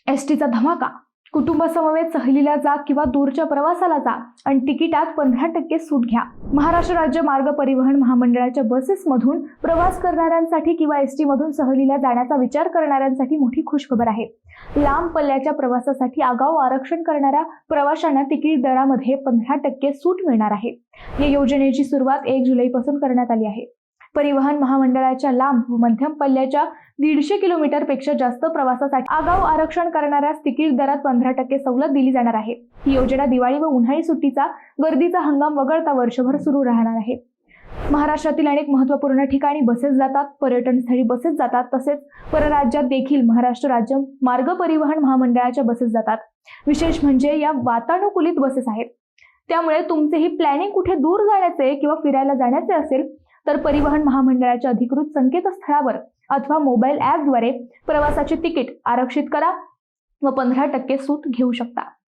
एसटीचा धमाका। कुटुंबासमवेत सहलीला जा किंवा दूरच्या प्रवासाला जा आणि तिकिटात 15% सूट घ्या। महाराष्ट्र राज्य मार्ग परिवहन महामंडळाच्या बसेसमधून प्रवास करणाऱ्यांसाठी किंवा एसटी मधून सहलीला जाण्याचा विचार करणाऱ्यांसाठी मोठी खुशखबर आहे। लांब पल्ल्याच्या प्रवासासाठी आगाऊ आरक्षण करणाऱ्या प्रवाशांना तिकीट दरामध्ये 15% सूट मिळणार आहे। या योजनेची सुरुवात 1 जुलैपासून करण्यात आली आहे। परिवहन महामंडळाच्या लांब व मध्यम पल्ल्याच्या 150 किलोमीटरपेक्षा जास्त प्रवासासाठी आगाऊ आरक्षण करणाऱ्यास तिकीट दरात 15% सवलत दिली जाणार आहे। ही योजना दिवाळी व उन्हाळी सुट्टीचा गर्दीचा हंगाम वगळता वर्षभर सुरू राहणार आहे। महाराष्ट्रातील अनेक महत्त्वपूर्ण ठिकाणी बसेस जातात, पर्यटन स्थळी बसेस जातात, तसेच परराज्यात देखील महाराष्ट्र राज्य मार्ग परिवहन महामंडळाच्या बसेस जातात। विशेष म्हणजे या वातानुकूलित बसेस आहेत, त्यामुळे तुमचेही प्लॅनिंग कुठे दूर जाण्याचे किंवा फिरायला जाण्याचे असेल तर परिवहन महामंडळाच्या अधिकृत संकेतस्थळावर अथवा मोबाईल ॲपद्वारे प्रवासाचे तिकीट आरक्षित करा व 15% सूट घेऊ शकता।